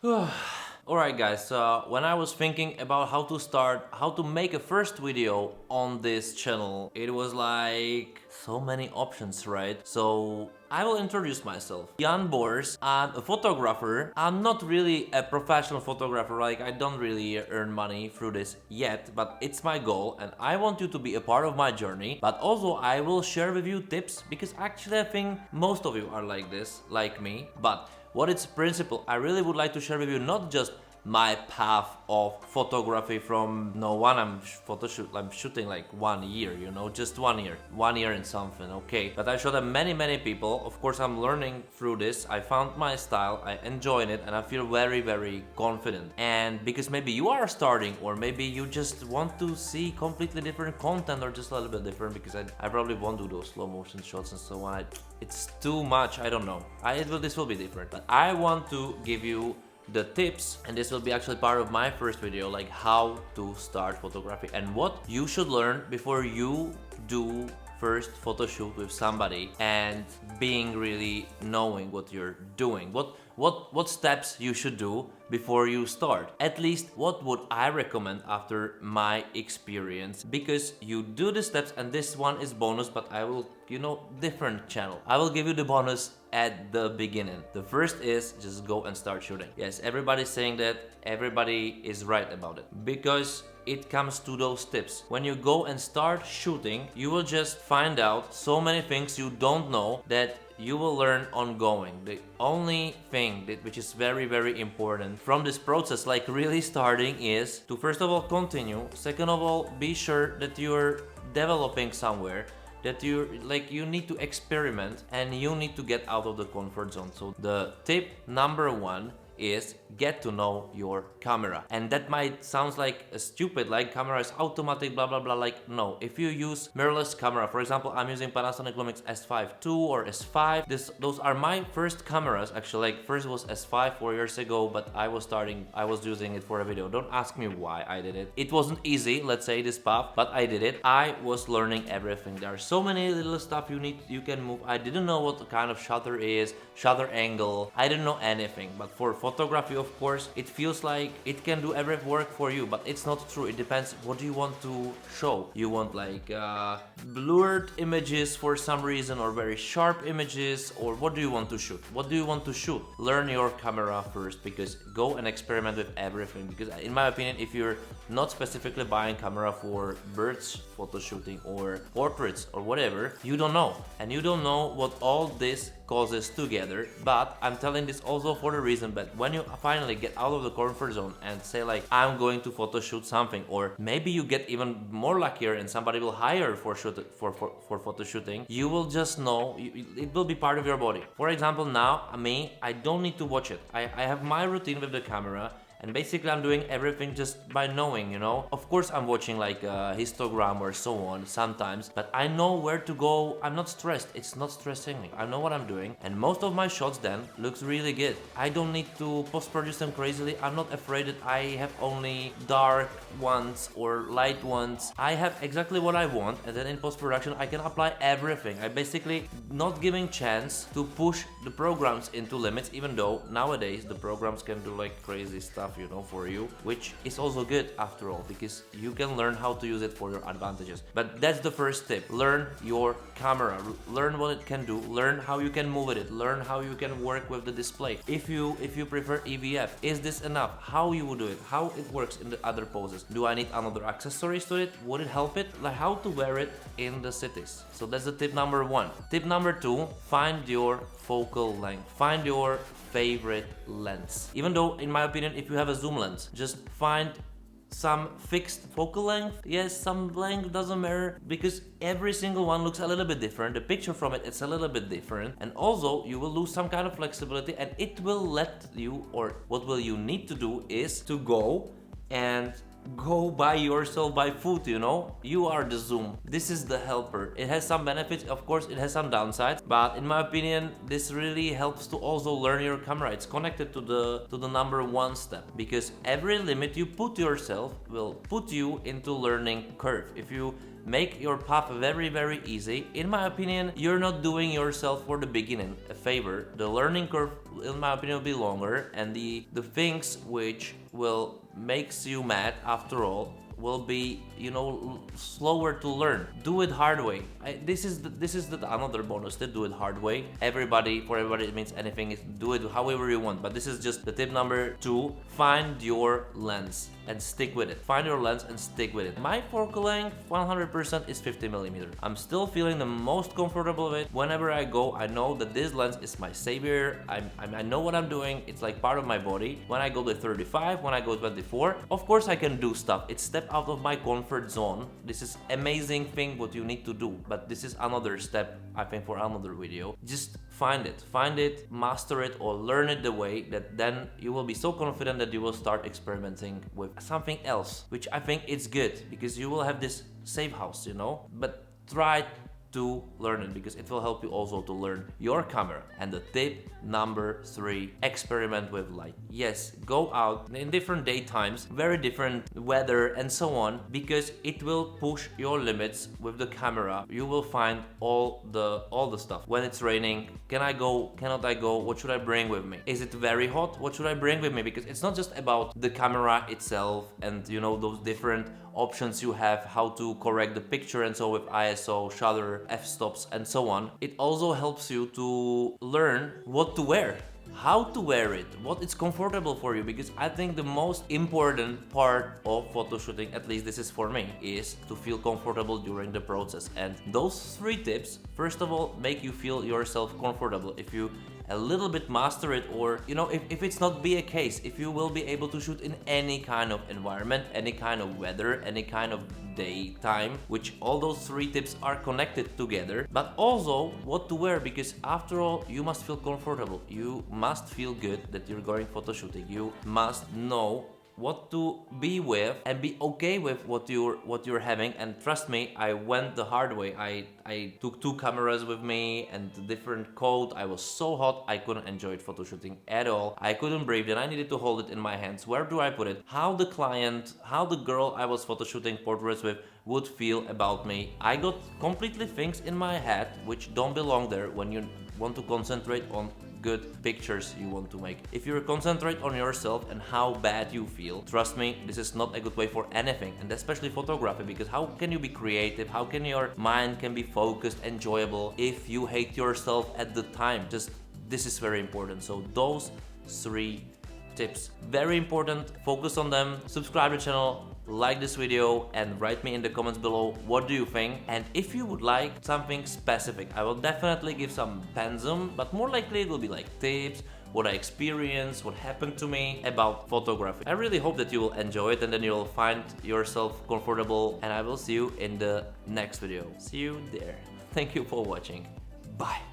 Alright guys, so when I was thinking about how to make a first video on this channel, it was like so many options, right? So I will introduce myself. Jan Bors, I'm a photographer. I'm not really a professional photographer, like I don't really earn money through this yet, but it's my goal and I want you to be a part of my journey. But also I will share with you tips because actually I think most of you are like this, like me. But what its principle, I really would like to share with you not just my path of photography from no one I'm shooting like 1 year, just 1 year and something, okay, but I shot at many people. Of course I'm learning through this. I found my style, I enjoyed it, and I feel very confident. And because maybe you are starting, or maybe you just want to see completely different content or just a little bit different, because I probably won't do those slow motion shots and so on. It's too much, I don't know. This will be different, but I want to give you the tips, and this will be actually part of my first video, like how to start photography and what you should learn before you do first photo shoot with somebody, and being really knowing what you're doing, what steps you should do before you start. At least what would I recommend after my experience, because you do the steps, and this one is bonus, but I will, different channel. I will give you the bonus at the beginning. The first is just go and start shooting. Yes, everybody's saying that, everybody is right about it, because it comes to those tips. When you go and start shooting, you will just find out so many things you don't know that you will learn ongoing. The only thing which is very important from this process, like really starting, is to first of all continue. Second of all, be sure that you're developing somewhere, that you need to experiment and you need to get out of the comfort zone. So the tip number one is get to know your camera. And that might sound like stupid, like camera is automatic, blah blah blah. Like, no, if you use mirrorless camera, for example, I'm using Panasonic Lumix S5 II or S5. Those are my first cameras, actually. Like, first was S5 4 years ago, but I was using it for a video. Don't ask me why I did it. It wasn't easy, let's say, this path, but I did it. I was learning everything. There are so many little stuff you can move. I didn't know what kind of shutter is, shutter angle. I didn't know anything. But for photography, of course, it feels like it can do every work for you, but it's not true. It depends what do you want to show. You want like blurred images for some reason, or very sharp images, or what do you want to shoot? What do you want to shoot? Learn your camera first, because go and experiment with everything. Because in my opinion, if you're not specifically buying camera for birds photo shooting or portraits or whatever, you don't know, and you don't know what all this causes together. But I'm telling this also for the reason that when you finally get out of the comfort zone and say like, I'm going to photo shoot something, or maybe you get even more luckier and somebody will hire for photo shooting, you will just know, it will be part of your body. For example, now me, I don't need to watch it. I have my routine with the camera, and basically I'm doing everything just by knowing, Of course I'm watching like a histogram or so on sometimes, but I know where to go. I'm not stressed. It's not stressing me. I know what I'm doing, and most of my shots then looks really good. I don't need to post-produce them crazily. I'm not afraid that I have only dark ones or light ones. I have exactly what I want, and then in post-production I can apply everything. I basically not giving chance to push the programs into limits, even though nowadays the programs can do like crazy stuff, for you, which is also good after all, because you can learn how to use it for your advantages. But that's the first tip. Learn your camera, learn what it can do, learn how you can move it, learn how you can work with the display. If you prefer EVF, is this enough? How you would do it, how it works in the other poses. Do I need another accessories to it? Would it help it? Like how to wear it in the cities. So that's the tip number one. Tip number two, find your focal length. Find your favorite lens. Even though, in my opinion, if you have a zoom lens, just find some fixed focal length. Yes, some length doesn't matter, because every single one looks a little bit different. The picture from it's a little bit different, and also you will lose some kind of flexibility, and it will let you, or what will you need to do is to go by yourself by foot. You are the zoom. This is the helper. It has some benefits, of course it has some downsides, but in my opinion this really helps to also learn your camera. It's connected to the number one step, because every limit you put yourself will put you into learning curve. If you make your path very easy. In my opinion, you're not doing yourself for the beginning a favor. The learning curve, in my opinion, will be longer, and the things which will makes you mad after all will be, you know, slower to learn. Do it hard way. This is another bonus tip. Do it hard way. For everybody it means anything is do it however you want, but this is just the tip number 2. Find your lens and stick with it. Find your lens and stick with it. My focal length 100% is 50mm. I'm still feeling the most comfortable with it. Whenever I go, I know that this lens is my savior. I know what I'm doing. It's like part of my body. When I go to 35, when I go to 24, of course I can do stuff. It's step out of my comfort zone. This is amazing thing what you need to do, but this is another step, I think, for another video. Just find it, master it, or learn it the way that then you will be so confident that you will start experimenting with something else, which I think is good because you will have this safe house, you know. But try to learn it because it will help you also to learn your camera. And the tip number 3, experiment with light. Yes, go out in different daytimes, very different weather and so on, because it will push your limits with the camera. You will find all the stuff. When it's raining, can I go, cannot I go, what should I bring with me? Is it very hot? What should I bring with me? Because it's not just about the camera itself and, you know, those different options you have, how to correct the picture and so with ISO, shutter, f-stops and so on. It also helps you to learn what to wear, how to wear it, what is comfortable for you, because I think the most important part of photo shooting, at least this is for me, is to feel comfortable during the process. And those 3 tips, first of all, make you feel yourself comfortable. If you a little bit master it, or you know, if it's not be a case, if you will be able to shoot in any kind of environment, any kind of weather, any kind of daytime, which all those 3 tips are connected together. But also what to wear, because after all, you must feel comfortable, you must feel good that you're going photo shooting, you must know what to be with and be okay with what you're having. And trust me, I went the hard way. I took 2 cameras with me and different coat. I was so hot, I couldn't enjoy photo shooting at all. I couldn't breathe and I needed to hold it in my hands. Where do I put it? How the client, how the girl I was photo shooting portraits with would feel about me. I got completely things in my head which don't belong there when you want to concentrate on good pictures you want to make. If you concentrate on yourself and how bad you feel, trust me, this is not a good way for anything, and especially photography, because how can you be creative, how can your mind can be focused, enjoyable, if you hate yourself at the time? Just, this is very important. So those 3 tips, very important, focus on them. Subscribe to the channel, like this video, and write me in the comments below what do you think. And if you would like something specific, I will definitely give some pensum, but more likely it will be like tips, what I experienced, what happened to me about photography. I really hope that you will enjoy it and then you'll find yourself comfortable, and I will see you in the next video. See you there. Thank you for watching. Bye.